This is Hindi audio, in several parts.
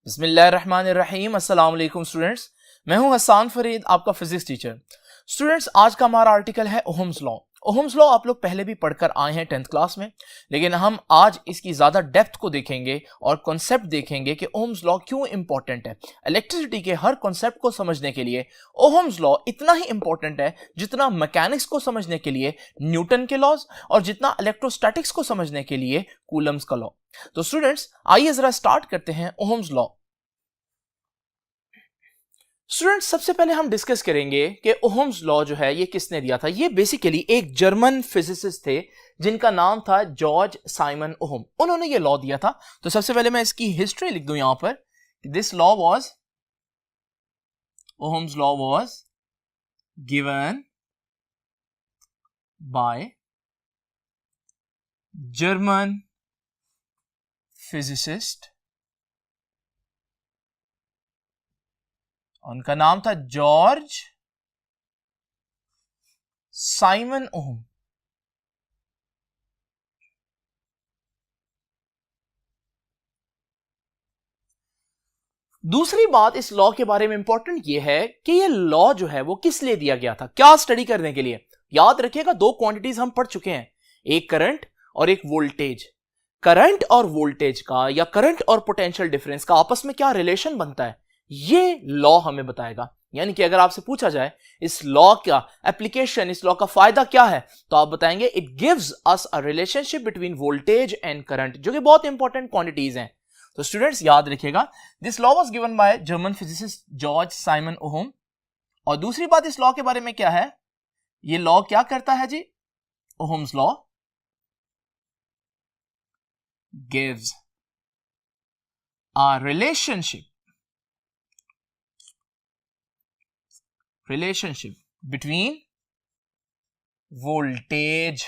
बिस्मिल्लाहिर्रहमानिर्रहीम। अस्सलाम वालेकुम स्टूडेंट्स, मैं हूं हसन फरीद, आपका फिजिक्स टीचर। स्टूडेंट्स, आज का हमारा आर्टिकल है ओहम्स लॉ। ओहम्स लॉ आप लोग पहले भी पढ़कर आए हैं 10th क्लास में, लेकिन हम आज इसकी ज़्यादा डेप्थ को देखेंगे और कॉन्सेप्ट देखेंगे कि ओहम्स लॉ क्यों इंपॉर्टेंट है। इलेक्ट्रिसिटी के हर कॉन्सेप्ट को समझने के लिए ओहम्स लॉ इतना ही इंपॉर्टेंट है जितना मैकेनिक्स को समझने के लिए न्यूटन के लॉज और जितना इलेक्ट्रोस्टैटिक्स को समझने के लिए कूलम्स का लॉ। तो स्टूडेंट्स, आइए जरा स्टार्ट करते हैं ओहम्स लॉ। स्टूडेंट्स, सबसे पहले हम डिस्कस करेंगे कि ओहम्स लॉ जो है ये किसने दिया था। ये बेसिकली एक जर्मन फिजिसिस्ट थे जिनका नाम था जॉर्ज साइमन ओहम। उन्होंने ये लॉ दिया था। तो सबसे पहले मैं इसकी हिस्ट्री लिख दूं यहां पर। This law was, Ohm's law was given by German physicist, उनका नाम था जॉर्ज साइमन ओहम। दूसरी बात इस लॉ के बारे में इंपॉर्टेंट यह है कि यह लॉ जो है वो किस लिए दिया गया था, क्या स्टडी करने के लिए। याद रखिएगा, दो क्वांटिटीज हम पढ़ चुके हैं, एक करंट और एक वोल्टेज। करंट और वोल्टेज का या करंट और पोटेंशियल डिफरेंस का आपस में क्या रिलेशन बनता है, ये लॉ हमें बताएगा। यानी कि अगर आपसे पूछा जाए इस लॉ का एप्लीकेशन, इस लॉ का फायदा क्या है, तो आप बताएंगे it gives us a relationship between voltage and current, जो कि बहुत इंपॉर्टेंट क्वांटिटीज हैं। तो स्टूडेंट्स याद रखिएगा, this law was given by German physicist George Simon ohm. और दूसरी बात इस लॉ के बारे में क्या है, ये लॉ क्या करता है जी, Ohm's law gives a relationship between voltage,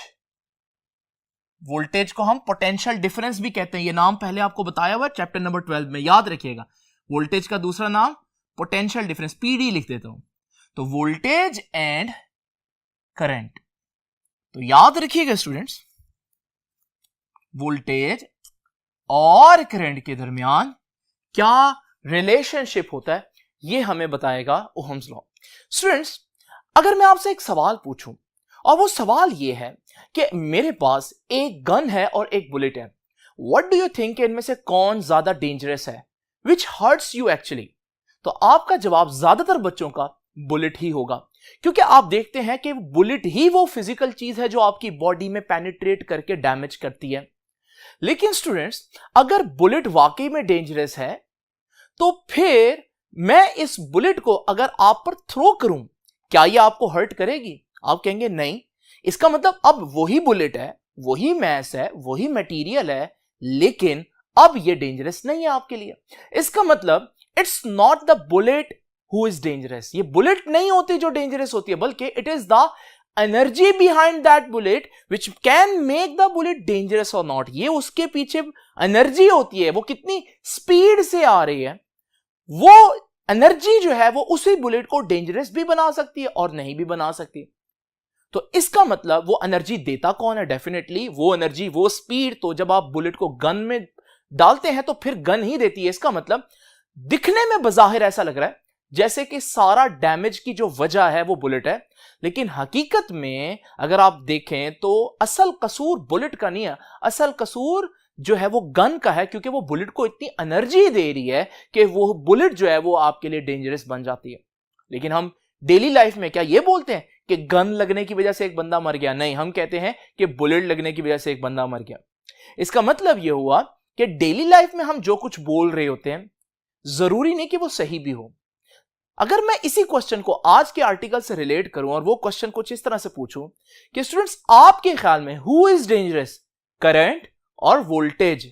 voltage को हम पोटेंशियल डिफरेंस भी कहते हैं। ये नाम पहले आपको बताया हुआ चैप्टर नंबर 12 में, याद रखिएगा। वोल्टेज का दूसरा नाम पोटेंशियल डिफरेंस, पीडी लिख देता हूं। तो वोल्टेज एंड करंट, तो याद रखिएगा स्टूडेंट्स, वोल्टेज और करंट के दरमियान क्या रिलेशनशिप होता है, ये हमें बताएगा ओहम्स लॉ। स्टूडेंट्स, अगर मैं आपसे एक सवाल पूछूं और वो सवाल ये है कि मेरे पास एक गन है और एक बुलेट है, व्हाट डू यू थिंक, इनमें से कौन ज्यादा डेंजरस है, विच हर्ट्स यू एक्चुअली, तो आपका जवाब ज्यादातर बच्चों का बुलेट ही होगा। क्योंकि आप देखते हैं कि बुलेट ही वो फिजिकल चीज है जो आपकी बॉडी में पेनिट्रेट करके डैमेज करती है। लेकिन स्टूडेंट्स, अगर बुलेट वाकई में डेंजरस है तो फिर मैं इस बुलेट को अगर आप पर थ्रो करूं, क्या ये आपको हर्ट करेगी? आप कहेंगे नहीं। इसका मतलब अब वही बुलेट है, वही मैस है, वही मटेरियल है, लेकिन अब ये डेंजरस नहीं है आपके लिए। इसका मतलब it's not the bullet who is dangerous, ये बुलेट नहीं होती जो डेंजरस होती है, बल्कि it is the energy behind that bullet which can make the bullet dangerous और नॉट। ये उसके पीछे एनर्जी होती है, वो कितनी स्पीड से आ रही है, वो एनर्जी जो है वो उसी बुलेट को डेंजरस भी बना सकती है और नहीं भी बना सकती। तो इसका मतलब वो एनर्जी देता कौन है? डेफिनेटली वो एनर्जी, वो स्पीड तो जब आप बुलेट को गन में डालते हैं तो फिर गन ही देती है। इसका मतलब दिखने में बज़ाहिर ऐसा लग रहा है जैसे कि सारा डैमेज की जो वजह है वो बुलेट है, लेकिन हकीकत में अगर आप देखें तो असल कसूर बुलेट का नहीं है, असल कसूर जो है वो गन का है, क्योंकि वो बुलेट को इतनी एनर्जी दे रही है कि वो बुलेट जो है वो आपके लिए डेंजरस बन जाती है। लेकिन हम डेली लाइफ में क्या ये बोलते हैं कि गन लगने की वजह से एक बंदा मर गया? नहीं, हम कहते हैं कि बुलेट लगने की वजह से एक बंदा मर गया। इसका मतलब यह हुआ कि डेली लाइफ में हम जो कुछ बोल रहे होते हैं जरूरी नहीं कि वो सही भी हो। अगर मैं इसी क्वेश्चन को आज के आर्टिकल से रिलेट करूं और वो क्वेश्चन कुछ इस तरह से पूछूं कि स्टूडेंट्स, आपके ख्याल में हु इज डेंजरस, करंट और वोल्टेज?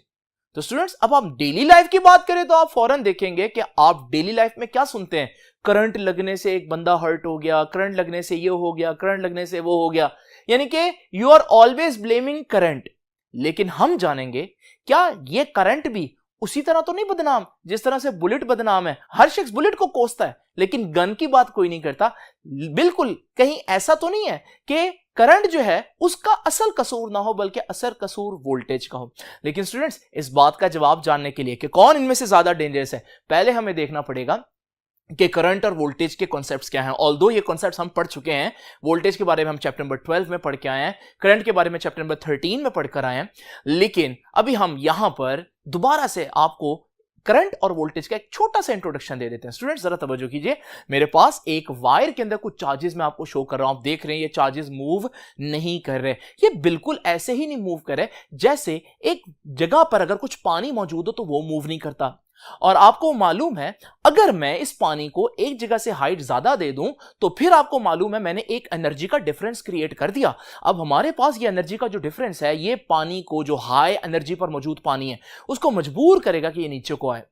तो स्टूडेंट्स, अब आप डेली लाइफ की बात करें तो आप फौरन देखेंगे कि आप डेली लाइफ में क्या सुनते हैं, करंट लगने से एक बंदा हर्ट हो गया, करंट लगने से ये हो गया, करंट लगने से वो हो गया, यानी कि you are always blaming current. लेकिन हम जानेंगे क्या ये करंट भी उसी तरह तो नहीं बदनाम जिस तरह से बुलेट बदनाम है। हर शख्स बुलेट को कोसता है, लेकिन गन की बात कोई नहीं करता। बिल्कुल कहीं ऐसा तो नहीं है कि करंट जो है उसका असल कसूर ना हो बल्कि असल कसूर वोल्टेज का हो। लेकिन स्टूडेंट्स, इस बात का जवाब जानने के लिए कि कौन इनमें से ज्यादा डेंजरस है, पहले हमें देखना पड़ेगा कि करंट और वोल्टेज के कॉन्सेप्ट्स क्या हैं। ऑल्दो ये कॉन्सेप्ट्स हम पढ़ चुके हैं, वोल्टेज के बारे में हम चैप्टर नंबर 12 में पढ़ के आए हैं, करंट के बारे में चैप्टर नंबर 13 में पढ़कर आए हैं, लेकिन अभी हम यहां पर दोबारा से आपको करंट और वोल्टेज का एक छोटा सा इंट्रोडक्शन दे देते हैं। स्टूडेंट्स जरा तवज्जो कीजिए, मेरे पास एक वायर के अंदर कुछ चार्जेस मैं आपको शो कर रहा हूं, आप देख रहे हैं ये चार्जेस मूव नहीं कर रहे, ये बिल्कुल ऐसे ही नहीं मूव कर रहे जैसे एक जगह पर अगर कुछ पानी मौजूद हो तो वो मूव नहीं करता। और आपको मालूम है अगर मैं इस पानी को एक जगह से हाइट ज्यादा दे दूं तो फिर आपको मालूम है मैंने एक एनर्जी का डिफरेंस क्रिएट कर दिया। अब हमारे पास ये एनर्जी का जो डिफरेंस है ये पानी को, जो हाई एनर्जी पर मौजूद पानी है, उसको मजबूर करेगा कि ये नीचे को आए।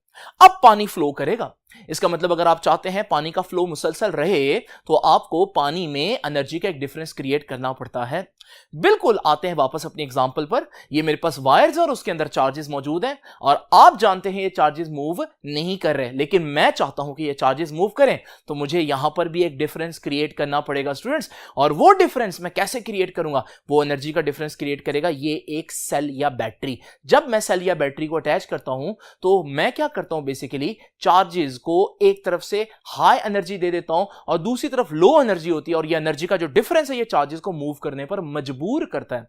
अब पानी फ्लो करेगा। इसका मतलब अगर आप चाहते हैं पानी का फ्लो मुसलसल रहे तो आपको पानी में एनर्जी का एक डिफरेंस क्रिएट करना पड़ता है। बिल्कुल, आते हैं वापस अपनी एग्जांपल पर। ये मेरे पास वायर्स और उसके अंदर चार्जेस मौजूद हैं और आप जानते हैं ये चार्जेस मूव नहीं कर रहे, लेकिन मैं चाहता हूं कि ये चार्जेस मूव करें तो मुझे यहां पर भी एक डिफरेंस क्रिएट करना पड़ेगा स्टूडेंट्स। और वो डिफरेंस मैं कैसे क्रिएट करूंगा? वो एनर्जी का डिफरेंस क्रिएट करेगा ये एक सेल या बैटरी। जब मैं सेल या बैटरी को अटैच करता हूं तो मैं क्या करता हूं, बेसिकली चार्जेस को एक तरफ से हाई एनर्जी दे देता हूं और दूसरी तरफ लो एनर्जी होती है, और ये एनर्जी का जो डिफरेंस है ये चार्जेस को मूव करने पर मजबूर करता है।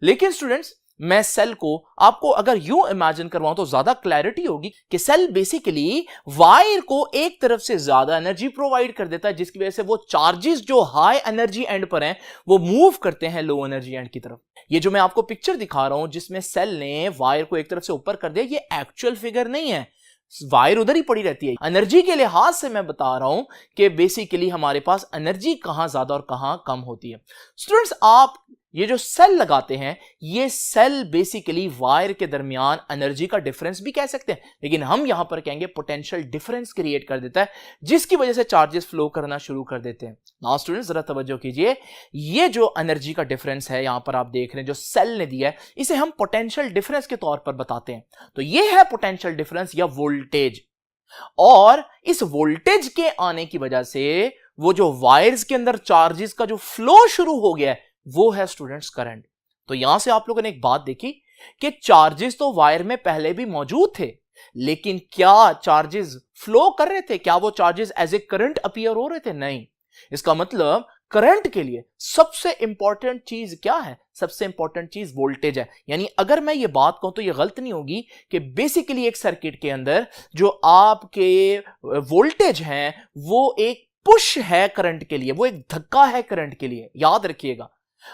लेकिन स्टूडेंट्स, मैं सेल को आपको अगर यूं इमेजिन करवाऊं तो ज्यादा क्लैरिटी होगी कि सेल बेसिकली वायर को एक तरफ से ज्यादा एनर्जी प्रोवाइड कर देता है, जिसकी वजह से वो चार्जेस जो हाई एनर्जी एंड पर हैं वो मूव करते हैं लो एनर्जी एंड की तरफ। ये जो मैं आपको पिक्चर दिखा रहा हूं जिसमें सेल ने वायर को एक तरफ से ऊपर कर दिया, ये एक्चुअल फिगर नहीं है, वायर उधर ही पड़ी रहती है। एनर्जी के लिहाज से मैं बता रहा हूं कि बेसिकली हमारे पास एनर्जी कहां ज्यादा और कहां कम होती है। स्टूडेंट्स, आप ये जो सेल लगाते हैं ये सेल बेसिकली वायर के दरमियान एनर्जी का डिफरेंस भी कह सकते हैं, लेकिन हम यहां पर कहेंगे पोटेंशियल डिफरेंस क्रिएट कर देता है, जिसकी वजह से चार्जेस फ्लो करना शुरू कर देते हैं। नाउ स्टूडेंट्स जरा तवज्जो कीजिए, ये जो एनर्जी का डिफरेंस है यहां पर आप देख रहे हैं जो सेल ने दिया है, इसे हम पोटेंशियल डिफरेंस के तौर पर बताते हैं। तो ये है पोटेंशियल डिफरेंस या वोल्टेज, और इस वोल्टेज के आने की वजह से वो जो वायर्स के अंदर चार्जेस का जो फ्लो शुरू हो गया है वो है स्टूडेंट्स करंट। तो यहां से आप लोगों ने एक बात देखी कि चार्जेस तो वायर में पहले भी मौजूद थे, लेकिन क्या चार्जेस फ्लो कर रहे थे? क्या वो charges as a current appear हो रहे थे? नहीं। इसका मतलब करंट के लिए सबसे इंपॉर्टेंट चीज क्या है? सबसे इंपॉर्टेंट चीज वोल्टेज है। यानी अगर मैं ये बात कहूं तो ये गलत नहीं होगी कि बेसिकली एक सर्किट के अंदर जो आपके वोल्टेज हैं वो एक पुश है करंट के लिए, वो एक धक्का है करंट के लिए, याद रखिएगा।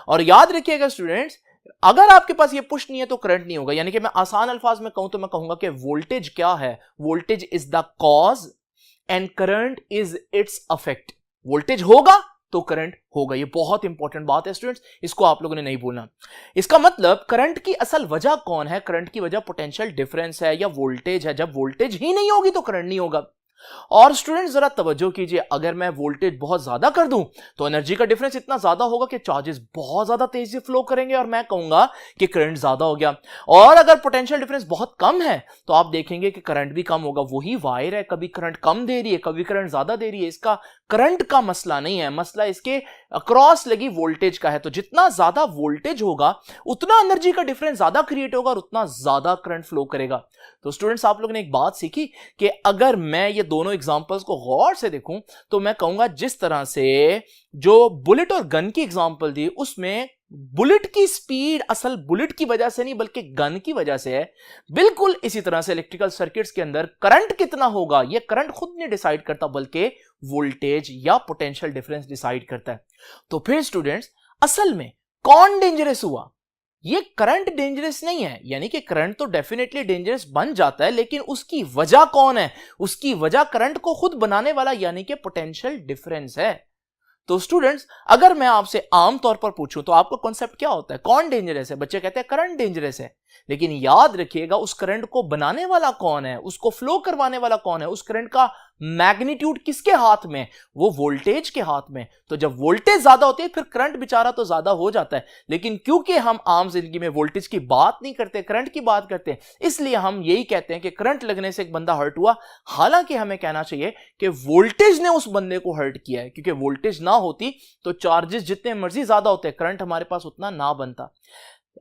और याद रखिएगा स्टूडेंट्स, अगर आपके पास ये पुश नहीं है तो करंट नहीं होगा। यानी कि मैं आसान अल्फाज में कहूं तो मैं कहूंगा कि वोल्टेज क्या है? Voltage is the cause and current is its effect. Voltage होगा तो करंट होगा, ये बहुत इंपॉर्टेंट बात है स्टूडेंट्स, इसको आप लोगों ने नहीं भूलना। इसका मतलब करंट की असल वजह कौन है? करंट की वजह पोटेंशियल डिफरेंस है या वोल्टेज है। जब वोल्टेज ही नहीं होगी तो करंट नहीं होगा। और स्टूडेंट्स जरा तवज्जो कीजिए, अगर मैं वोल्टेज बहुत ज्यादा कर दूं तो एनर्जी का डिफरेंस इतना ज्यादा होगा कि चार्जेस बहुत ज्यादा तेजी से फ्लो करेंगे और मैं कहूंगा कि करंट ज्यादा हो गया। और अगर पोटेंशियल डिफरेंस बहुत कम है तो आप देखेंगे कि करंट भी कम होगा। वही वायर है, कभी करंट कम दे रही है, कभी करंट ज्यादा दे रही है। इसका करंट का मसला नहीं है, मसला इसके अक्रॉस लगी वोल्टेज का है। तो जितना ज्यादा वोल्टेज होगा उतना एनर्जी का डिफरेंस ज्यादा क्रिएट होगा और उतना ज्यादा करंट फ्लो करेगा। तो स्टूडेंट्स आप लोगों ने एक बात सीखी कि अगर मैं ये दोनों एग्जांपल्स को गौर से देखूं तो मैं कहूंगा जिस तरह से जो बुलेट और गन की एग्जांपल दी उसमें बुलेट की स्पीड असल बुलेट की वजह से नहीं बल्कि गन की वजह से है, बिल्कुल इसी तरह से इलेक्ट्रिकल सर्किट्स के अंदर करंट कितना होगा ये करंट खुद नहीं डिसाइड करता बल्कि वोल्टेज या पोटेंशियल डिफरेंस डिसाइड करता है। तो फिर स्टूडेंट्स असल में कौन डेंजरस हुआ? ये करंट डेंजरस नहीं है, यानी कि करंट तो डेफिनेटली डेंजरस बन जाता है, लेकिन उसकी वजह कौन है? उसकी वजह करंट को खुद बनाने वाला यानी कि पोटेंशियल डिफरेंस है। तो स्टूडेंट्स अगर मैं आपसे आम तौर पर पूछूं तो आपका कॉन्सेप्ट क्या होता है? कौन डेंजरस है? बच्चे कहते हैं करंट डेंजरस है, लेकिन याद रखिएगा उस करंट को बनाने वाला कौन है, उसको फ्लो करवाने वाला कौन है, उस करंट का मैग्नीट्यूड किसके हाथ में, वो वोल्टेज के हाथ में। तो जब वोल्टेज ज्यादा होती है फिर करंट बेचारा तो ज्यादा हो जाता है, लेकिन क्योंकि हम आम जिंदगी में वोल्टेज की बात नहीं करते, करंट की बात करते हैं, इसलिए हम यही कहते हैं कि करंट लगने से एक बंदा हर्ट हुआ। हालांकि हमें कहना चाहिए कि वोल्टेज ने उस बंदे को हर्ट किया है, क्योंकि वोल्टेज ना होती तो चार्जेस जितने मर्जी ज्यादा होते, करंट हमारे पास उतना ना बनता।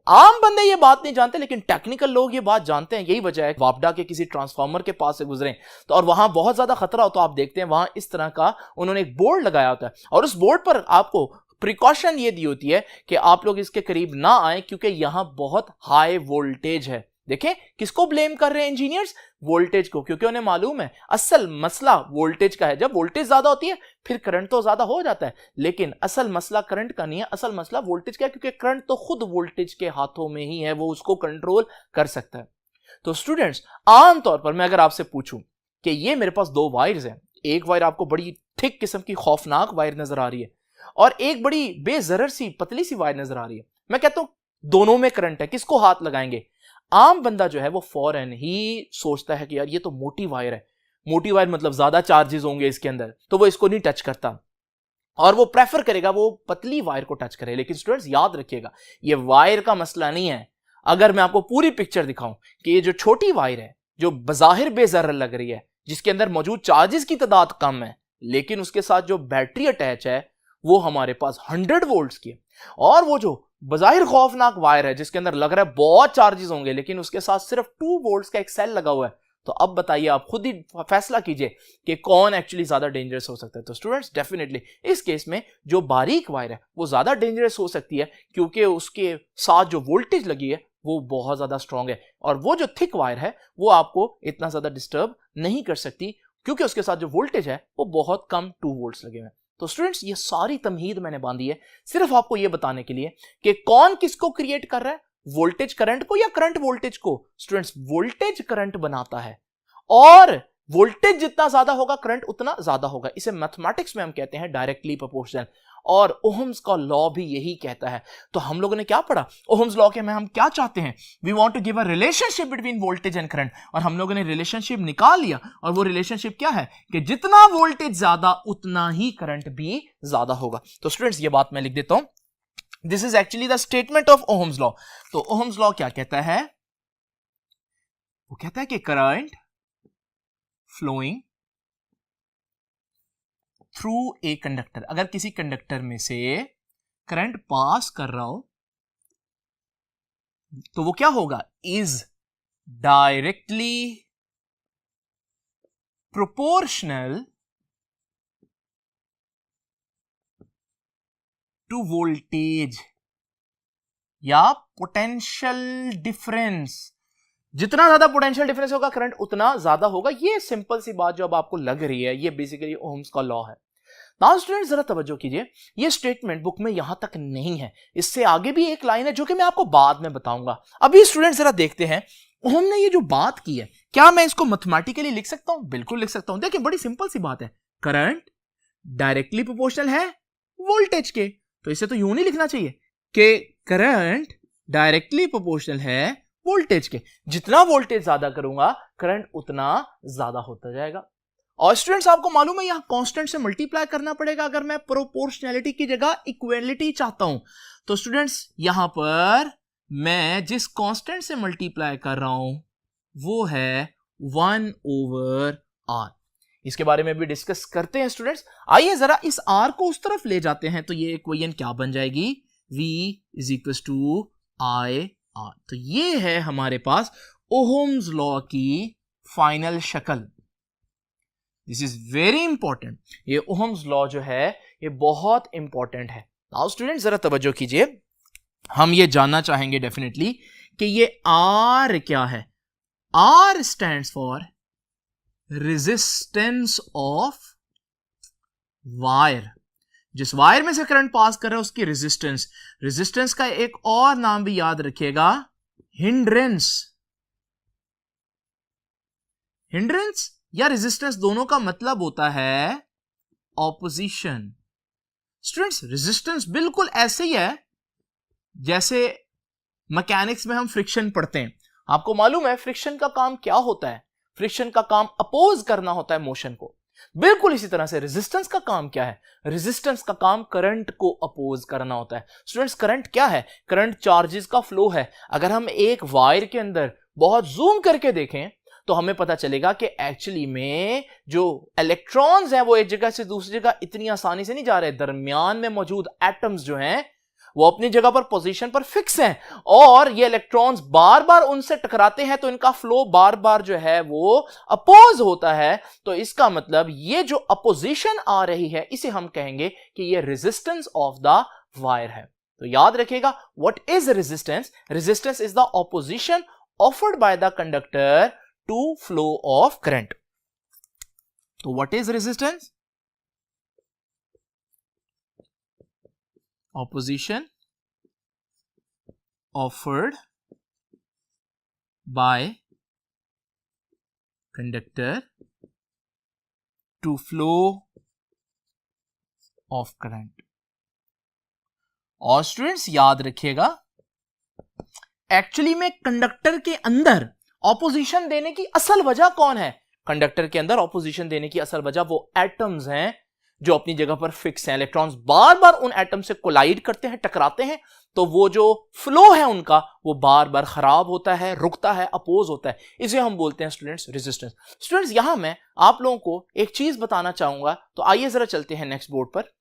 आम बंदे ये बात नहीं जानते, लेकिन टेक्निकल लोग ये बात जानते हैं। यही वजह है वापडा के किसी ट्रांसफार्मर के पास से गुजरे तो और वहां बहुत ज्यादा खतरा हो, तो आप देखते हैं वहां इस तरह का उन्होंने एक बोर्ड लगाया होता है, और उस बोर्ड पर आपको प्रिकॉशन ये दी होती है कि आप लोग इसके करीब ना आए, क्योंकि यहां बहुत हाई वोल्टेज है। देखें किसको ब्लेम कर रहे हैं इंजीनियर्स, वोल्टेज को, क्योंकि उन्हें मालूम है असल मसला वोल्टेज का है। जब वोल्टेज ज्यादा होती है फिर करंट तो ज्यादा हो जाता है, लेकिन असल मसला करंट का नहीं है, असल मसला वोल्टेज का है, क्योंकि करंट तो खुद वोल्टेज के हाथों में ही है, वो उसको कंट्रोल कर सकता है। तो स्टूडेंट्स, आमतौर पर मैं अगर आपसे पूछूं कि ये मेरे पास दो वायर्स हैं, एक वायर आपको बड़ी थिक किस्म की खौफनाक वायर नजर आ रही है और एक बड़ी बेजरर सी पतली सी वायर नजर आ रही है, मैं कहता हूं दोनों में करंट है, किसको हाथ लगाएंगे? आम बंदा जो है वो फौरन ही सोचता है कि यार ये तो मोटी वायर है, मोटी वायर मतलब ज्यादा चार्जेस होंगे इसके अंदर, तो वो इसको नहीं टच करता और वो प्रेफर करेगा वो पतली वायर को टच करे। लेकिन स्टूडेंट्स याद रखिएगा, ये वायर का मसला नहीं है। अगर मैं आपको पूरी पिक्चर दिखाऊं कि ये जो छोटी वायर है जो बज़ाहिर बेजरर लग रही है, जिसके अंदर मौजूद चार्जेस की तादाद कम है, लेकिन उसके साथ जो बैटरी अटैच है वो हमारे पास 100 वोल्ट्स की है, और वो जो बज़ाहिर खौफनाक वायर है जिसके अंदर लग रहा है बहुत चार्जेस होंगे, लेकिन उसके साथ सिर्फ 2 वोल्ट्स का एक सेल लगा हुआ है। तो अब बताइए, आप खुद ही फैसला कीजिए कि कौन एक्चुअली ज्यादा डेंजरस हो सकता है। तो स्टूडेंट्स डेफिनेटली इस केस में जो बारीक वायर है वो ज्यादा डेंजरस हो सकती है, क्योंकि उसके साथ जो वोल्टेज लगी है वो बहुत ज्यादा स्ट्रांग है, और वो जो थिक वायर है वो आपको इतना ज्यादा डिस्टर्ब नहीं कर सकती, क्योंकि उसके साथ जो वोल्टेज है वो बहुत कम 2 वोल्ट्स लगे हुए हैं। तो स्टूडेंट्स, ये सारी तमहीद मैंने बांधी है सिर्फ आपको ये बताने के लिए कि कौन किसको क्रिएट कर रहा है, वोल्टेज करंट को या करंट वोल्टेज को। स्टूडेंट्स, वोल्टेज करंट बनाता है, और वोल्टेज जितना ज्यादा होगा करंट उतना ज्यादा होगा। इसे मैथमेटिक्स में हम कहते हैं डायरेक्टली प्रोपोर्शनल, और ओहम्स का लॉ भी यही कहता है। तो हम लोगों ने क्या पढ़ा ओहम्स लॉ के में, हम क्या चाहते हैं, we want to give a relationship between voltage and current, और हम लोगों ने रिलेशनशिप निकाल लिया, और वो रिलेशनशिप क्या है कि जितना वोल्टेज ज्यादा उतना ही करंट भी ज्यादा होगा। तो स्टूडेंट्स, ये बात मैं लिख देता हूं, this is actually the statement of Ohm's law. तो ओहम्स लॉ क्या कहता है, वो कहता है कि current flowing through a conductor, अगर किसी कंडक्टर में से करंट पास कर रहा हो तो वो क्या होगा, is directly proportional to voltage या पोटेंशियल डिफरेंस। जितना ज्यादा पोटेंशियल डिफरेंस होगा करंट उतना ज्यादा होगा। ये सिंपल सी बात जो अब आपको लग रही है, ये बेसिकली ओहम्स का लॉ है। नाउ स्टूडेंट्स, जरा तवज्जो कीजिए, ये स्टेटमेंट बुक में यहां तक नहीं है, इससे आगे भी एक लाइन है जो कि मैं आपको बाद में बताऊंगा। अभी स्टूडेंट्स जरा देखते हैं ओहम ने ये जो बात की है, क्या मैं इसको मैथमेटिकली लिख सकता हूं? बिल्कुल लिख सकता हूं। देखिए बड़ी सिंपल सी बात है, करंट डायरेक्टली प्रोपोर्शनल है वोल्टेज के, तो इसे तो यूं नहीं लिखना चाहिए कि करंट डायरेक्टली प्रोपोर्शनल है वोल्टेज के, जितना वोल्टेज ज्यादा करूंगा करंट उतना ज्यादा होता जाएगा। और स्टूडेंट्स, आपको मालूम है यहां कांस्टेंट से मल्टीप्लाई करना पड़ेगा अगर मैं प्रोपोर्शनैलिटी की जगह इक्वलिटी चाहता हूं। तो स्टूडेंट्स, यहां पर मैं जिस कांस्टेंट से मल्टीप्लाई कर रहा हूं वो है 1/r। इसके बारे में भी डिस्कस करते हैं स्टूडेंट्स। आइए जरा इस r को उस तरफ ले जाते हैं, तो ये इक्वेशन क्या बन जाएगी, v = i r। तो ये है हमारे पास ओहम्स लॉ की फाइनल शक्ल। This is very important. ये ओहम्स लॉ जो है ये बहुत इंपॉर्टेंट है। नाउ स्टूडेंट जरा तवज्जो कीजिए, हम ये जानना चाहेंगे डेफिनेटली कि ये R क्या है। R stands for resistance of wire. जिस वायर में से करंट पास कर रहा है उसकी रेजिस्टेंस। रेजिस्टेंस का एक और नाम भी याद रखिएगा, हिंड्रेंस। हिंड्रेंस या रेजिस्टेंस दोनों का मतलब होता है ऑपोजिशन। स्टूडेंट्स, रेजिस्टेंस बिल्कुल ऐसे ही है जैसे मैकेनिक्स में हम फ्रिक्शन पढ़ते हैं, आपको मालूम है फ्रिक्शन का काम क्या होता है? फ्रिक्शन का काम अपोज करना होता है मोशन को। बिल्कुल इसी तरह से रेजिस्टेंस का काम क्या है? रेजिस्टेंस का काम करंट को अपोज करना होता है। स्टूडेंट्स, करंट क्या है? करंट चार्जेस का फ्लो है। अगर हम एक वायर के अंदर बहुत जूम करके देखें तो हमें पता चलेगा कि एक्चुअली में जो इलेक्ट्रॉन्स हैं वो एक जगह से दूसरी जगह इतनी आसानी से नहीं जा रहे। दरमियान में मौजूद एटम्स जो हैं वो अपनी जगह पर पोजीशन पर फिक्स हैं और ये इलेक्ट्रॉन्स बार बार उनसे टकराते हैं तो इनका फ्लो बार बार जो है वो अपोज होता है। तो इसका मतलब ये जो अपोजिशन आ रही है इसे हम कहेंगे कि ये रेजिस्टेंस ऑफ द वायर है। तो याद रखिएगा, what is resistance? Resistance is the opposition offered by the conductor to flow of current. तो what is resistance? Opposition offered by conductor to flow of current। और स्टूडेंट्स याद रखिएगा, एक्चुअली में कंडक्टर के अंदर ऑपोजिशन देने की असल वजह कौन है? कंडक्टर के अंदर ऑपोजिशन देने की असल वजह वो एटम्स हैं जो अपनी जगह पर फिक्स हैं। इलेक्ट्रॉन्स बार बार उन एटम से कोलाइड करते हैं, टकराते हैं, तो वो जो फ्लो है उनका वो बार बार खराब होता है, रुकता है, अपोज होता है। इसे हम बोलते हैं स्टूडेंट्स रेजिस्टेंस। स्टूडेंट्स, यहां मैं आप लोगों को एक चीज बताना चाहूंगा, तो आइए जरा चलते हैं नेक्स्ट बोर्ड पर।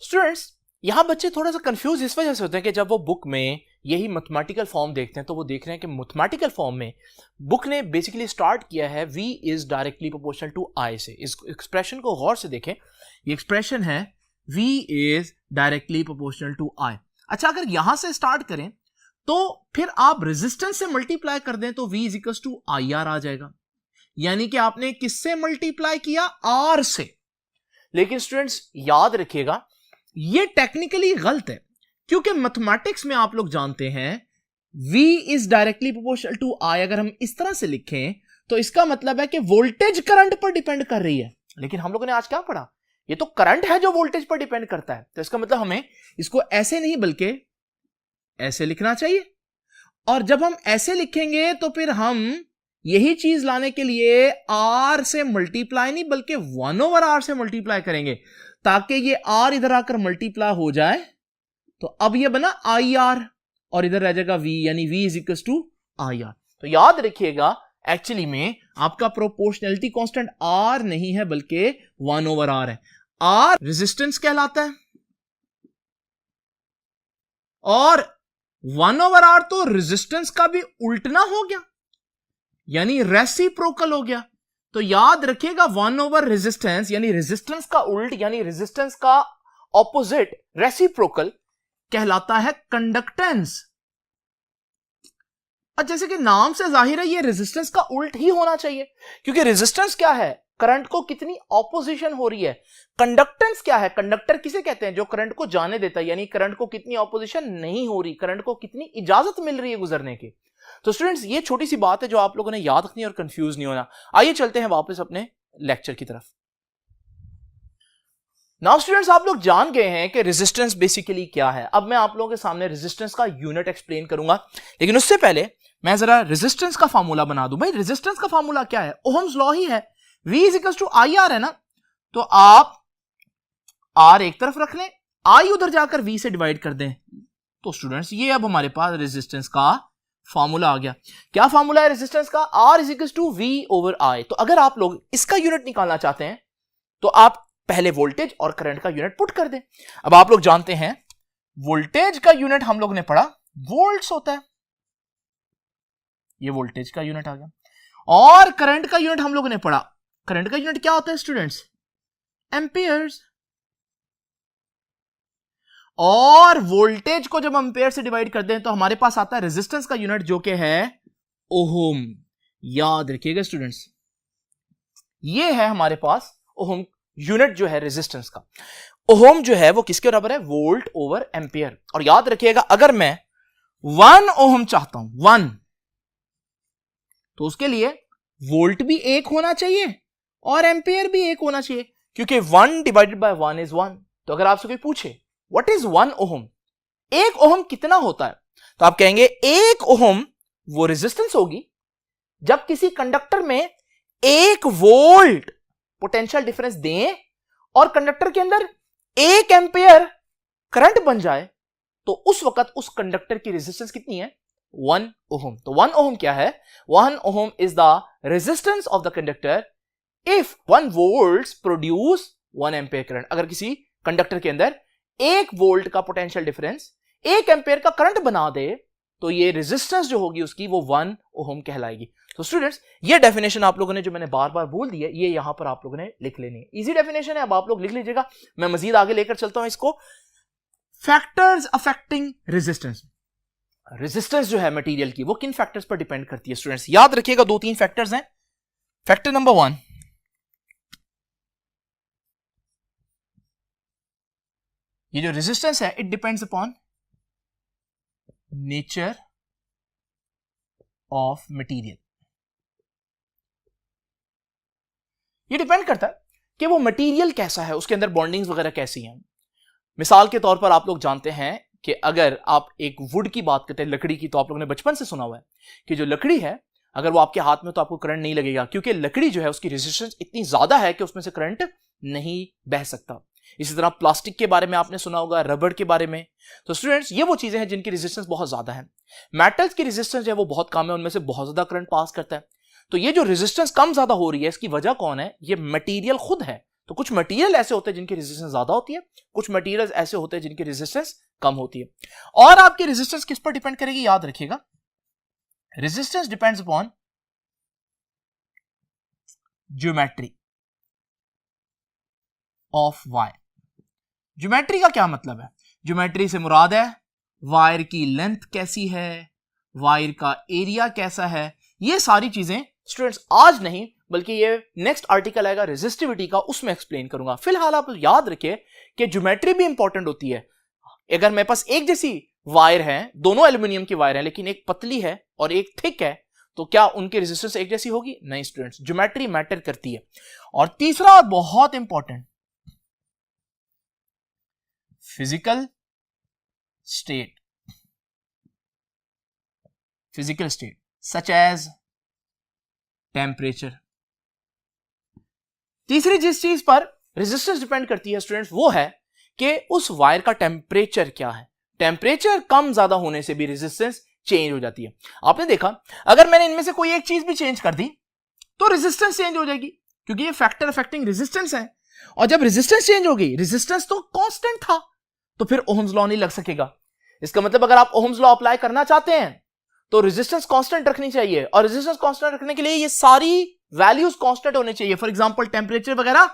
स्टूडेंट्स, यहां बच्चे थोड़ा सा कंफ्यूज इस वजह से होते हैं कि जब वो बुक में यही मैथमेटिकल फॉर्म देखते हैं तो वो देख रहे हैं कि मैथमेटिकल फॉर्म में बुक ने बेसिकली स्टार्ट किया है v is directly proportional to i से। इस एक्सप्रेशन को गौर से देखें, ये एक्सप्रेशन है v is directly proportional to i। अच्छा, अगर यहां से स्टार्ट करें तो फिर आप रेजिस्टेंस से मल्टीप्लाई कर दें तो v is equal to IR आ जाएगा, यानी कि आपने किससे मल्टीप्लाई किया? R से। लेकिन स्टूडेंट्स याद रखिएगा, ये टेक्निकली गलत है, क्योंकि मैथमेटिक्स में आप लोग जानते हैं v is directly proportional to i अगर हम इस तरह से लिखें तो इसका मतलब है कि वोल्टेज करंट पर डिपेंड कर रही है। लेकिन हम लोगों ने आज क्या पढ़ा? ये तो करंट है जो वोल्टेज पर डिपेंड करता है। तो इसका मतलब हमें इसको ऐसे नहीं बल्कि ऐसे लिखना चाहिए। और जब हम ऐसे लिखेंगे तो फिर हम यही चीज लाने के लिए r से मल्टीप्लाई नहीं बल्कि 1/r से मल्टीप्लाई करेंगे, ताकि ये r इधर आकर मल्टीप्लाई हो जाए। तो अब ये बना IR और इधर रह जाएगा v, यानी v is equal to IR। तो याद रखिएगा, एक्चुअली में आपका प्रोपोर्शनैलिटी कांस्टेंट R नहीं है बल्कि 1/R है। R रेजिस्टेंस कहलाता है और 1/R तो रेजिस्टेंस का भी उल्टना हो गया, यानी रेसिप्रोकल हो गया। तो याद रखिएगा, 1/रेजिस्टेंस यानी रेजिस्टेंस का उल्ट यानी रेजिस्टेंस का ऑपोजिट रेसिप्रोकल कहलाता है कंडक्टेंस। और जैसे कि नाम से जाहिर है ये रेजिस्टेंस का उल्ट ही होना चाहिए, क्योंकि रेजिस्टेंस क्या है? करंट को कितनी ऑपोजिशन हो रही है। कंडक्टेंस क्या है? कंडक्टर किसे कहते हैं? जो करंट को जाने देता है, यानी करंट को कितनी ऑपोजिशन नहीं हो रही, करंट को कितनी इजाजत मिल रही है गुजरने की। तो स्टूडेंट्स, ये छोटी सी बात है जो आप लोगों ने याद रखनी है और कंफ्यूज नहीं होना। आइए चलते हैं वापस अपने लेक्चर की तरफ। नाउ स्टूडेंट्स, आप लोग जान गए हैं कि रेजिस्टेंस बेसिकली क्या है। अब मैं आप लोगों के सामने रेजिस्टेंस का यूनिट एक्सप्लेन करूंगा, लेकिन उससे पहले मैं जरा रेजिस्टेंस का फार्मूला बना दूं। भाई, रेजिस्टेंस का फार्मूला क्या है? ओहम्स लॉ ही है। V is equal to IR है ना, तो आप R एक तरफ रख लें, I उधर जाकर V से डिवाइड कर दें। तो स्टूडेंट्स, ये अब हमारे पास रेजिस्टेंस का फार्मूला आ गया। क्या फार्मूला है रेजिस्टेंस का? R is equal to V/I। तो अगर आप लोग इसका यूनिट निकालना चाहते हैं तो आप पहले वोल्टेज और करंट का यूनिट पुट कर दें। अब आप लोग जानते हैं वोल्टेज का यूनिट हम लोग ने पढ़ा वोल्ट्स होता है, ये वोल्टेज का यूनिट आ गया। और करंट का यूनिट हम लोगों ने पढ़ा, करंट का यूनिट क्या होता है स्टूडेंट्स? एम्पियर्स। और वोल्टेज को जब एम्पियर से डिवाइड कर दें तो हमारे पास आता है रेजिस्टेंस का यूनिट जो कि है ओहम। याद रखिएगा स्टूडेंट्स, ये है हमारे पास ओहम यूनिट जो है रेजिस्टेंस का। ओहम जो है वो किसके बराबर है? Volt over ampere. और याद रखिएगा, अगर मैं 1 ओहम चाहता हूं 1, तो उसके लिए वोल्ट भी 1 होना चाहिए और एम्पियर भी 1 होना चाहिए, क्योंकि 1 डिवाइडेड बाय 1 इज 1। तो अगर आपसे कोई पूछे व्हाट इज 1 ओहम, 1 ओहम कितना होता है? तो आप कहेंगे 1 ओहम वो रेजिस्टेंस होगी जब किसी कंडक्टर में 1 वोल्ट पोटेंशियल डिफरेंस दें और कंडक्टर के अंदर 1 एम्पियर करंट बन जाए, तो उस वक्त उस कंडक्टर की रेजिस्टेंस कितनी है? 1 ओहम। तो 1 ओहम क्या है? 1 ohm is the resistance of the conductor if 1 volt produce 1 ampere current. अगर किसी कंडक्टर के अंदर 1 वोल्ट का पोटेंशियल डिफरेंस 1 एम्पियर का करंट बना दे, तो ये रेजिस्टेंस जो होगी उसकी वो 1 ओहम कहलाएगी। तो स्टूडेंट्स, ये डेफिनेशन आप लोगों ने जो मैंने बार बार बोल दी है, ये यहां पर आप लोगों ने लिख लेनी है। इजी डेफिनेशन है, अब आप लोग लिख लीजिएगा। मैं मजीद आगे लेकर चलता हूं इसको। Factors affecting resistance. रेजिस्टेंस जो है मटेरियल की, वो किन फैक्टर्स पर डिपेंड करती है? स्टूडेंट्स याद रखिएगा, 2-3 फैक्टर्स हैं। फैक्टर नंबर 1, ये जो रेजिस्टेंस है it depends upon nature of material. ये डिपेंड करता है कि वो मटेरियल कैसा है, उसके अंदर बॉन्डिंग्स वगैरह कैसी हैं। मिसाल के तौर पर आप लोग जानते हैं कि अगर आप एक वुड की बात करते हैं, लकड़ी की, तो आप लोगों ने बचपन से सुना हुआ है कि जो लकड़ी है अगर वो आपके हाथ में तो आपको करंट नहीं लगेगा, क्योंकि लकड़ी जो है उसकी रेजिस्टेंस इतनी ज्यादा है कि उसमें से करंट नहीं बह सकता। इसी तरह प्लास्टिक के बारे में आपने सुना होगा, रबड़ के बारे में। तो स्टूडेंट्स, ये वो चीजें हैं जिनकी रेजिस्टेंस बहुत ज्यादा है। मेटल्स की रेजिस्टेंस जो है वो बहुत कम है, उनमें से बहुत ज्यादा करंट पास करता है। तो ये जो रेजिस्टेंस कम ज्यादा हो रही है, इसकी वजह कौन है? ये मटेरियल खुद है। तो कुछ मटेरियल ऐसे होते हैं जिनकी रेजिस्टेंस ज्यादा होती है, कुछ मटेरियल ऐसे होते हैं जिनकी रेजिस्टेंस कम होती है। और आपकी रेजिस्टेंस किस पर डिपेंड करेगी? याद रखिएगा, resistance depends upon geometry of wire. Geometry का क्या मतलब है? ज्योमेट्री से मुराद है वायर की लेंथ कैसी है, वायर का एरिया कैसा है। ये सारी चीजें स्टूडेंट्स आज नहीं बल्कि ये नेक्स्ट आर्टिकल आएगा रेजिस्टिविटी का, उसमें एक्सप्लेन करूंगा। फिलहाल आप याद रखिए कि ज्योमेट्री भी इंपॉर्टेंट होती है। अगर मेरे पास एक जैसी वायर है, दोनों एल्यूमिनियम की वायर है, लेकिन एक पतली है और एक थिक है, तो क्या उनकी रेजिस्टेंस एक जैसी होगी? नहीं स्टूडेंट्स, ज्योमेट्री मैटर करती है। और तीसरा और बहुत important, physical state. Physical state such as temperature. तीसरी जिस चीज पर रेजिस्टेंस डिपेंड करती है स्टूडेंट्स, वो है कि उस वायर का टेम्परेचर क्या है। टेम्परेचर कम ज्यादा होने से भी रेजिस्टेंस चेंज हो जाती है। आपने देखा, अगर मैंने इनमें से कोई एक चीज भी चेंज कर दी तो रेजिस्टेंस चेंज हो जाएगी, क्योंकि ये फैक्टर अफेक्टिंग रेजिस्टेंस है। और जब रेजिस्टेंस चेंज हो गई, रेजिस्टेंस तो कांस्टेंट था, तो फिर ओहम्स लॉ नहीं लग सकेगा। इसका मतलब अगर आप ओहम्स लॉ अप्लाई करना चाहते हैं तो रेजिस्टेंस कांस्टेंट रखनी चाहिए, और रेजिस्टेंस कांस्टेंट रखने के लिए ये सारी वैल्यूज कांस्टेंट होने चाहिए। फॉर एग्जांपल टेम्परेचर वगैरह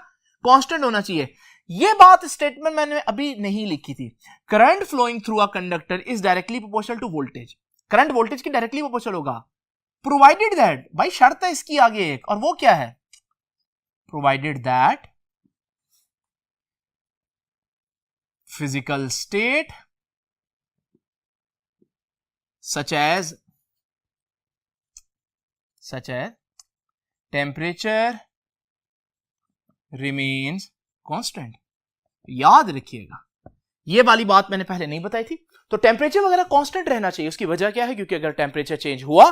कांस्टेंट होना चाहिए। ये बात स्टेटमेंट मैंने अभी नहीं लिखी थी। Current flowing through a conductor is directly proportional to voltage. Current voltage की डायरेक्टली प्रोपोर्शनल होगा, प्रोवाइडेड दैट, भाई शर्त है इसकी आगे एक, और वो क्या है? Provided that physical state such as temperature remains constant। याद रखिएगा, ये वाली बात मैंने पहले नहीं बताई थी। तो टेम्परेचर वगैरह कांस्टेंट रहना चाहिए। उसकी वजह क्या है? क्योंकि अगर टेम्परेचर चेंज हुआ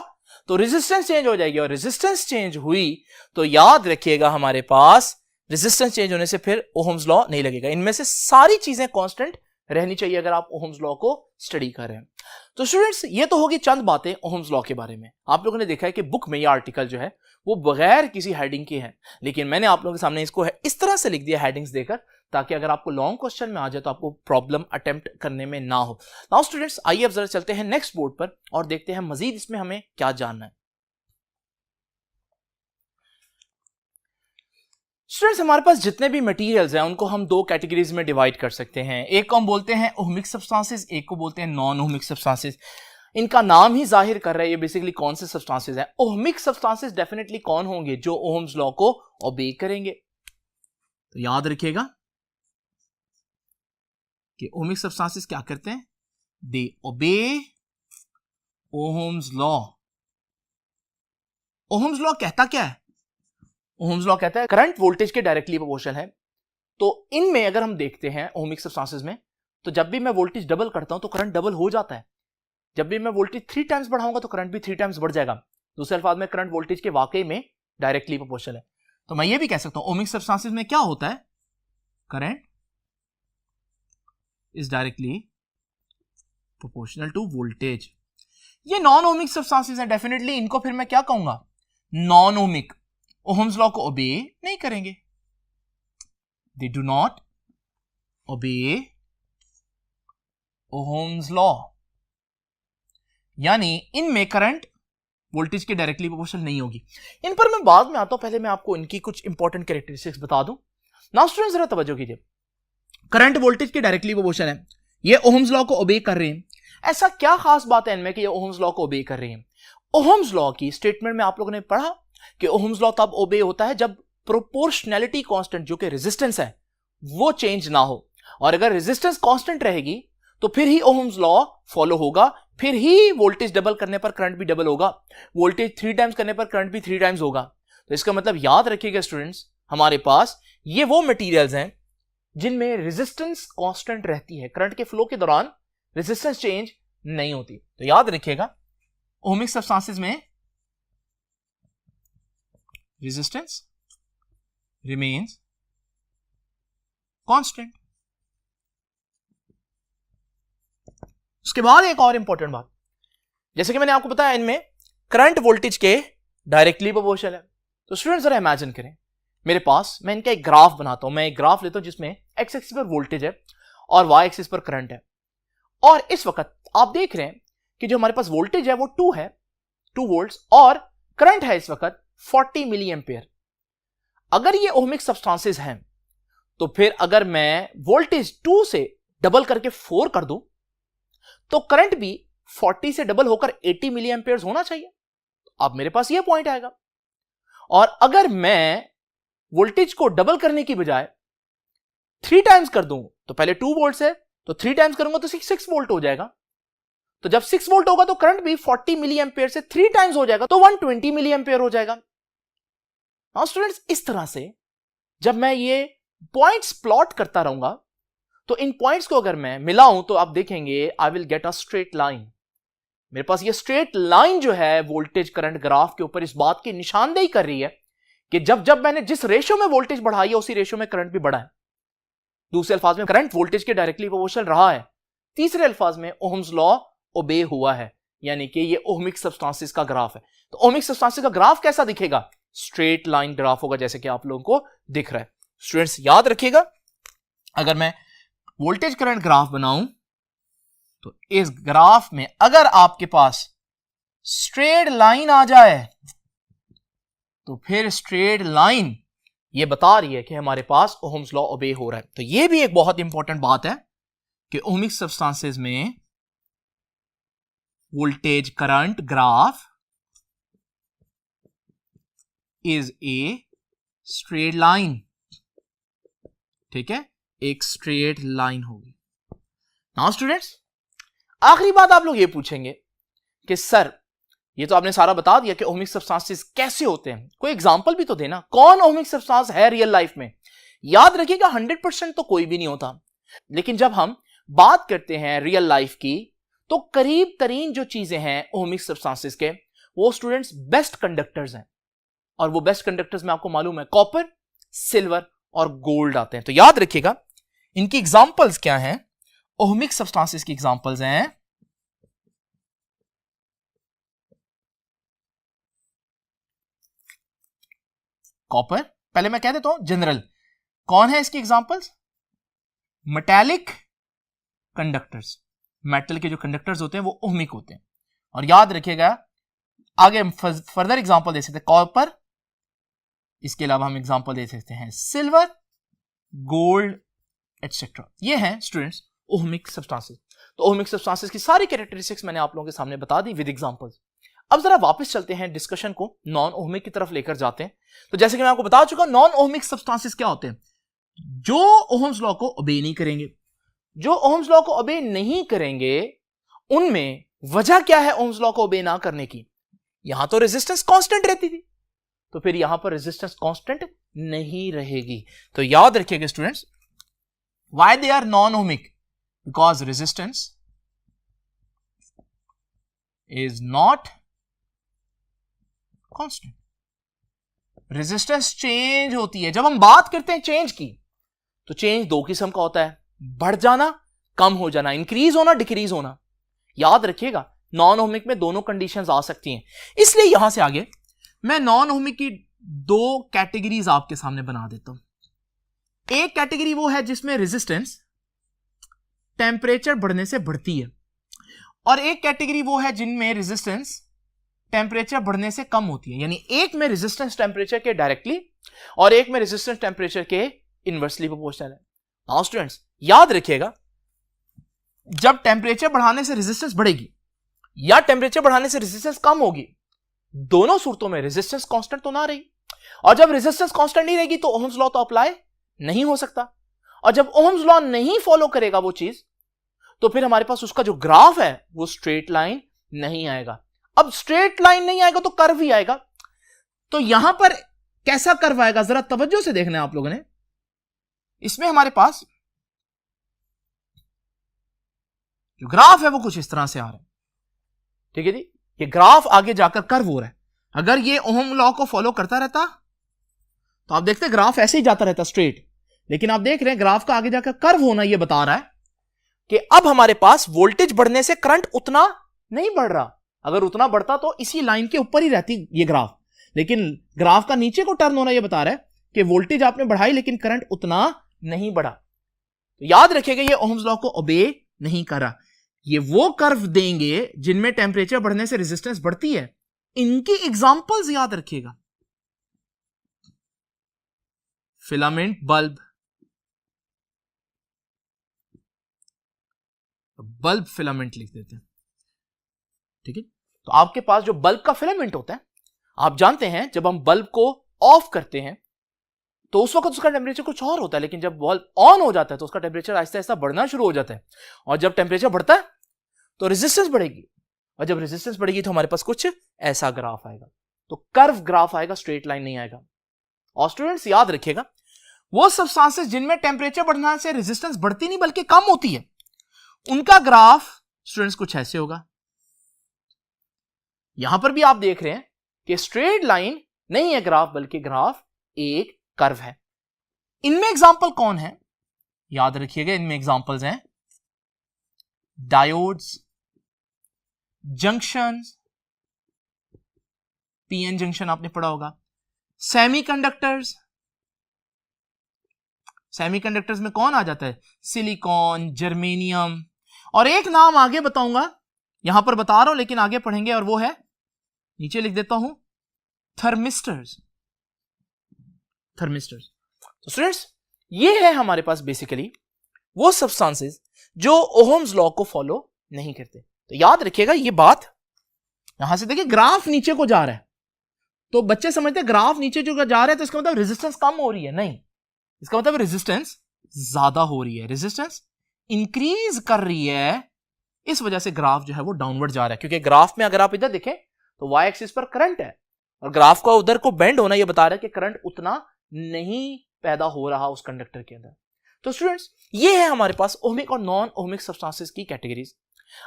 तो रेजिस्टेंस चेंज हो जाएगी, और रेजिस्टेंस चेंज हुई तो याद रखिएगा हमारे पास रेजिस्टेंस चेंज होने से फिर ओहम्स लॉ नहीं लगेगा। इनमें से सारी चीजें कांस्टेंट रहनी चाहिए अगर आप ओहम्स लॉ को स्टडी कर रहे हैं। तो स्टूडेंट्स, ये तो होगी चंद बातें ओहम्स लॉ के बारे में। आप लोगों ने देखा है कि बुक में ये आर्टिकल जो है वो बगैर किसी हेडिंग के है, लेकिन मैंने आप लोगों के सामने इसको इस तरह से लिख दिया हेडिंग्स देकर, ताकि अगर आपको लॉन्ग क्वेश्चन में आ जाए तो आपको प्रॉब्लम अटेम्प्ट करने में ना हो। नाउ स्टूडेंट्स, आइए अब जरा चलते हैं नेक्स्ट बोर्ड पर और देखते हैं मजीद इसमें हमें क्या जानना है। स्टूडेंट्स, हमारे पास जितने भी मटेरियल्स हैं उनको हम दो कैटेगरीज में डिवाइड कर सकते हैं। एक को हम बोलते हैं ओहमिक सब्सटेंसेस, एक को बोलते हैं नॉन ओहमिक सब्सटेंसेस। इनका नाम ही जाहिर कर रहा है ये बेसिकली कौन से सब्सटेंसेस हैं। ओहमिक सब्सटेंसेस डेफिनेटली कौन होंगे? जो ओहम्स लॉ को ओबे करेंगे। तो याद रखिएगा कि ओहमिक सब्सटेंसेस क्या करते हैं? दे ओबे ओहम्स लॉ। ओहम्स लॉ कहता क्या है? ओहम्स लॉ कहता है करंट वोल्टेज के डायरेक्टली प्रोपोर्शनल है। तो इनमें अगर हम देखते हैं ओहमिक सब्सटेंसेस में, तो जब भी मैं वोल्टेज डबल करता हूं तो करंट डबल हो जाता है। जब भी मैं वोल्टेज 3 टाइम्स बढ़ाऊंगा तो करंट भी 3 टाइम्स बढ़ जाएगा। दूसरे अल्फाज में करंट वोल्टेज के वाकई में डायरेक्टली प्रोपोर्शनल है। तो मैं ये भी कह सकता हूं ओमिक सब्सटेंसेस में क्या होता है, current is directly proportional to voltage. ये नॉन ओमिक सब्सटेंसेस हैं, डेफिनेटली इनको फिर मैं क्या कहूंगा, नॉन ओमिक, ओहम्स लॉ को ओबे नहीं करेंगे, they do not obey Ohm's law, यानी इनमें करंट वोल्टेज के डायरेक्टली प्रोपोर्शनल नहीं होगी। इन पर मैं बाद में आता हूं, पहले मैं आपको इनकी कुछ इंपॉर्टेंट कैरेक्टरिस्टिक्स बता दूं। नाउ स्टूडेंट्स जरा तवज्जो कीजिए, करंट वोल्टेज के डायरेक्टली प्रोपोर्शनल है, ये ओहम्स लॉ को ओबे कर रहे हैं। ऐसा क्या खास बात है इनमें कि ये ओहम्स लॉ को ओबे कर रहे हैं? ओहम्स लॉ की स्टेटमेंट में आप लोगों ने पढ़ा कि ओहम्स लॉ तब ओबे होता है जब प्रोपोर्शनैलिटी कांस्टेंट जो कि रेजिस्टेंस है वो चेंज ना हो, और अगर रेजिस्टेंस कांस्टेंट रहेगी तो फिर ही ओहम्स लॉ फॉलो होगा, फिर ही वोल्टेज डबल करने पर करंट भी डबल होगा, वोल्टेज 3 टाइम्स करने पर करंट भी 3 टाइम्स होगा। तो इसका मतलब याद रखिएगा स्टूडेंट्स, हमारे पास ये वो मटेरियल्स हैं जिनमें रेजिस्टेंस कांस्टेंट रहती है, करंट के फ्लो के दौरान रेजिस्टेंस चेंज नहीं होती। तो याद रखिएगा ओमिक सब्सटेंसेस में रेजिस्टेंस रिमेन्स कांस्टेंट। उसके बाद एक और इंपॉर्टेंट बात, जैसे कि मैंने आपको बताया इनमें करंट वोल्टेज के डायरेक्टली प्रोपोर्शनल है। तो स्टूडेंट्स जरा इमेजिन करें, मेरे पास, मैं इनका एक ग्राफ बनाता हूं, मैं एक ग्राफ लेता हूं जिसमें एक्स एक्सिस पर वोल्टेज है और वाई एक्सिस पर करंट है, और इस वक्त आप देख रहे हैं कि जो हमारे पास वोल्टेज है वो 2 है, 2 वोल्ट्स, और करंट है इस वक्त 40 मिली एम्पियर। अगर ये ओमिक सब्सटेंसेस हैं तो फिर अगर मैं वोल्टेज 2 से डबल करके 4 कर दूं तो करंट भी 40 से डबल होकर 80 मिली एम्पियर होना चाहिए। अब मेरे पास ये पॉइंट आएगा, और अगर मैं वोल्टेज को डबल करने की बजाय 3 टाइम्स कर दूं, तो पहले 2 वोल्ट है तो 3 टाइम्स करूंगा तो 6 वोल्ट हो जाएगा। तो जब 6 वोल्ट होगा तो करंट भी 40 मिली एम्पियर से 3 टाइम्स हो जाएगा, तो 120 मिली एम्पियर हो जाएगा। नाउ स्टूडेंट्स, इस तरह से जब मैं ये पॉइंट्स प्लॉट करता रहूंगा तो इन पॉइंट्स को अगर मैं मिलाऊं तो आप देखेंगे I will get a straight line. मेरे पास ये स्ट्रेट लाइन जो है वोल्टेज करंट ग्राफ के ऊपर इस बात की निशानदेही कर रही है कि जब जब मैंने जिस रेशो में वोल्टेज बढ़ाई है उसी रेशो में करंट भी बढ़ा है। दूसरे अल्फाज में करंट वोल्टेज के डायरेक्टली प्रोपोर्शनल रहा है। तीसरे अल्फाज में ओहम्स लॉ ओबे हुआ है, यानी कि ये ओमिक सब्सटेंसेस का ग्राफ है। तो ओमिक सब्सटेंसेस का ग्राफ कैसा दिखेगा? स्ट्रेट लाइन ग्राफ होगा, जैसे कि आप लोगों को दिख रहा है। स्टूडेंट्स याद रखिएगा, अगर मैं वोल्टेज करंट ग्राफ बनाऊं तो इस ग्राफ में अगर आपके पास स्ट्रेट लाइन आ जाए तो फिर स्ट्रेट लाइन ये बता रही है कि हमारे पास ओहम्स लॉ ओबे हो रहा है। तो ये भी एक बहुत इंपॉर्टेंट बात है कि ओमिक सब्सटेंसेस में voltage current graph is a straight line. ठीक है, एक स्ट्रेट लाइन होगी। नाउ स्टूडेंट्स, आखिरी बात आप लोग ये पूछेंगे कि सर ये तो आपने सारा बता दिया कि ओमिक सब्सटेंसेस कैसे होते हैं, कोई एग्जांपल भी तो देना, कौन ओमिक सब्सटेंस है रियल लाइफ में? याद रखिएगा 100% तो कोई भी नहीं होता, लेकिन जब हम बात करते हैं रियल लाइफ की तो करीब तरीन जो चीजें हैं ओमिक सब्सटेंसेस के, वो स्टूडेंट्स बेस्ट कंडक्टर्स हैं। और वो बेस्ट कंडक्टर्स में आपको मालूम है कॉपर, सिल्वर और गोल्ड आते हैं। तो याद रखिएगा इनकी एग्जांपल्स क्या हैं, ओमिक सब्सटेंसेस की एग्जांपल्स हैं कॉपर, पहले मैं कह देता हूं जनरल, कौन है इसकी एग्जांपल्स? मेटालिक कंडक्टर्स, मेटल के जो कंडक्टर्स होते हैं वो ओमिक होते हैं। और याद रखिएगा आगे हम फर्दर एग्जांपल दे सकते हैं कॉपर, इसके अलावा हम एग्जांपल दे सकते हैं सिल्वर, गोल्ड एटसेट्रा। ये हैं स्टूडेंट्स ओमिक सब्सटेंसेस। तो ओमिक सब्सटेंसेस की सारी कैरेक्टरिस्टिक्स मैंने आप लोगों के सामने बता दी विद एग्जांपल्स। अब जरा वापस चलते हैं, डिस्कशन को नॉन ओमिक की तरफ लेकर जाते हैं। तो जैसे कि मैं आपको बता चुका हूं, नॉन ओमिक सब्सटेंसेस क्या होते हैं? जो ओहम्स लॉ को ओबे नहीं करेंगे। जो ओहम्स लॉ को ओबे नहीं करेंगे उनमें वजह क्या है ओहम्स लॉ को ओबे ना करने की? यहां तो रेजिस्टेंस कांस्टेंट रहती थी, तो फिर यहां पर रेजिस्टेंस कांस्टेंट नहीं रहेगी। तो याद रखिएगा students, why they are non ohmic? Because resistance is not constant. Resistance change होती है। जब हम बात करते हैं चेंज की, तो चेंज दो किस्म का होता है, बढ़ जाना, कम हो जाना, इंक्रीज होना, डिक्रीज होना। याद रखिएगा, नॉन ओमिक में दोनों कंडीशंस आ सकती हैं। इसलिए यहां से आगे मैं नॉन ओमिक की दो कैटेगरीज आपके सामने बना देता हूं। एक कैटेगरी वो है जिसमें रेजिस्टेंस टेम्परेचर बढ़ने से बढ़ती है, और एक कैटेगरी वो है जिनमें रेजिस्टेंस टेम्परेचर बढ़ने से कम होती है। यानी एक में रेजिस्टेंस टेम्परेचर के डायरेक्टली और एक में रेजिस्टेंस टेम्परेचर के इनवर्सली प्रोपोर्शनल है। नाउ स्टूडेंट्स याद रखिएगा, जब टेम्परेचर बढ़ाने से रेजिस्टेंस बढ़ेगी या टेम्परेचर बढ़ाने से रेजिस्टेंस कम होगी, दोनों सूरतों में रेजिस्टेंस कांस्टेंट तो ना रही, और जब रेजिस्टेंस कांस्टेंट नहीं रहेगी तो ओहम्स लॉ तो अप्लाई नहीं हो सकता, और जब ओहम्स लॉ नहीं फॉलो करेगा वो चीज, तो फिर हमारे पास उसका जो ग्राफ है वो स्ट्रेट लाइन नहीं आएगा। अब स्ट्रेट लाइन नहीं आएगा तो कर्व ही आएगा। तो यहां पर कैसा कर्व आएगा, जरा तवज्जो से देखना है आप लोगों ने। इसमें हमारे पास जो ग्राफ है वो कुछ इस तरह से आ रहा है, ठीक है जी। ये ग्राफ आगे जाकर कर्व हो रहा है। अगर ये ओहम लॉ को फॉलो करता रहता तो आप देखते ग्राफ ऐसे ही जाता रहता स्ट्रेट, लेकिन आप देख रहे हैं ग्राफ का आगे जाकर कर्व होना ये बता रहा है कि अब हमारे पास वोल्टेज बढ़ने से करंट उतना नहीं बढ़ रहा। अगर उतना बढ़ता तो इसी लाइन के ऊपर ही रहती ये ग्राफ, लेकिन ग्राफ का नीचे को टर्न होना ये बता रहा है कि वोल्टेज आपने बढ़ाई लेकिन करंट उतना नहीं बढ़ा। तो याद रखिएगा ये ओहम्स लॉ को ओबे नहीं कर रहा। ये वो कर्व देंगे जिनमें टेम्परेचर बढ़ने से रेजिस्टेंस बढ़ती है। इनकी एग्जांपल्स याद रखिएगा, फिलामेंट बल्ब, बल्ब फिलामेंट लिख देते हैं, ठीक है। तो आपके पास जो बल्ब का फिलामेंट होता है, आप जानते हैं जब हम बल्ब को ऑफ करते हैं तो उस वक्त उसका टेम्परेचर कुछ और होता है, लेकिन जब बल्ब ऑन हो जाता है तो उसका टेम्परेचर आहिस्ता आहिस्ता बढ़ना शुरू हो जाता है, और जब टेम्परेचर बढ़ता है तो रेजिस्टेंस बढ़ेगी, और जब रेजिस्टेंस बढ़ेगी तो हमारे पास कुछ ऐसा ग्राफ आएगा। तो कर्व ग्राफ आएगा, स्ट्रेट लाइन नहीं आएगा। और स्टूडेंट्स याद रखिएगा, वो सब्सटेंसेस जिनमें टेम्परेचर बढ़ने से रेजिस्टेंस बढ़ती नहीं बल्कि कम होती है, उनका ग्राफ स्टूडेंट्स कुछ ऐसे होगा। यहां पर भी आप देख रहे हैं कि स्ट्रेट लाइन नहीं है ग्राफ, बल्कि ग्राफ एक कर्व है। इनमें एग्जांपल कौन है, याद रखिएगा, इनमें एग्जांपल्स हैं डायोड्स, जंक्शंस, पीएन जंक्शन आपने पढ़ा होगा, सेमीकंडक्टर्स। सेमीकंडक्टर्स में कौन आ जाता है, सिलिकॉन, जर्मेनियम, और एक नाम आगे बताऊंगा, यहां पर बता रहा हूं लेकिन आगे पढ़ेंगे, और वो है, नीचे लिख देता हूं, थर्मिस्टर्स। थर्मिस्टर्स। तो स्टूडेंट्स ये है हमारे पास बेसिकली वो सब्सटेंसेस जो ओहम्स लॉ को फॉलो नहीं करते। तो याद रखिएगा ये बात, यहां से देखिए ग्राफ नीचे को जा रहा है, तो बच्चे समझते हैं ग्राफ नीचे जो जा रहा है तो इसका मतलब रेजिस्टेंस कम हो रही है, नहीं, इसका मतलब रेजिस्टेंस ज्यादा हो रही है, रेजिस्टेंस इंक्रीज कर रही है। इस वजह से ग्राफ जो है वो डाउनवर्ड जा रहा है, क्योंकि ग्राफ में अगर आप इधर देखें तो वाई एक्सिस पर करंट है, और ग्राफ का उधर को बेंड होना ये बता रहा है कि करंट उतना नहीं पैदा हो रहा उस कंडक्टर के अंदर। तो स्टूडेंट्स ये है हमारे पास ओहमिक और नॉन ओहमिक सब्सटेंसेस की कैटेगरीज।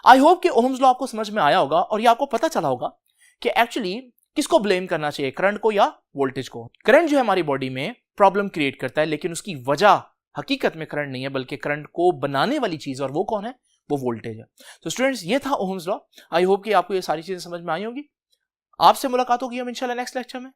आई होप कि ओहम्स लॉ आपको समझ में आया होगा, और ये आपको पता चला होगा कि एक्चुअली किसको ब्लेम करना चाहिए, करंट को या वोल्टेज को। करंट जो है हमारी बॉडी में प्रॉब्लम क्रिएट करता है, लेकिन उसकी वजह हकीकत में करंट नहीं है, बल्कि करंट को बनाने वाली चीज, और वो कौन है, वो वोल्टेज है। तो स्टूडेंट्स ये था ओहम्स लॉ। आई होप कि आपको ये सारी चीजें समझ में आई होगी। आपसे मुलाकात होगी हम इंशाल्लाह नेक्स्ट लेक्चर में।